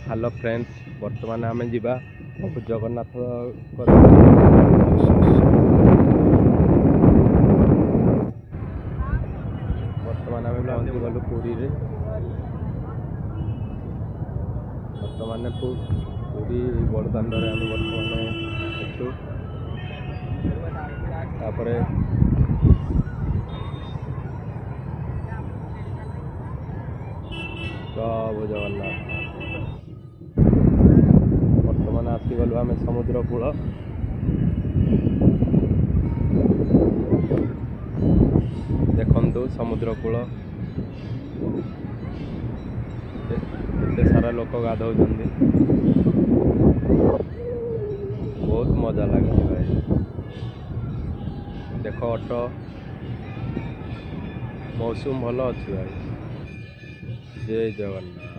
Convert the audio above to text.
Hello friends, बर्तमान आम जा प्रभु जगन्नाथ बर्तमान आम पहुँची गलु पुरी रे। बर्तमान पुरी बड़दाण्डे आम बर्तमान अच्छु। तापरे प्रभु जगन्नाथ बर्तमान आसीगलु आम समुद्र कूल। देखु समुद्र कूल एते सारा लोक गाधौ, बहुत मजा लगे भाई। देख ऑटो मौसम भल अच्छी भाई। जय जगन्नाथ।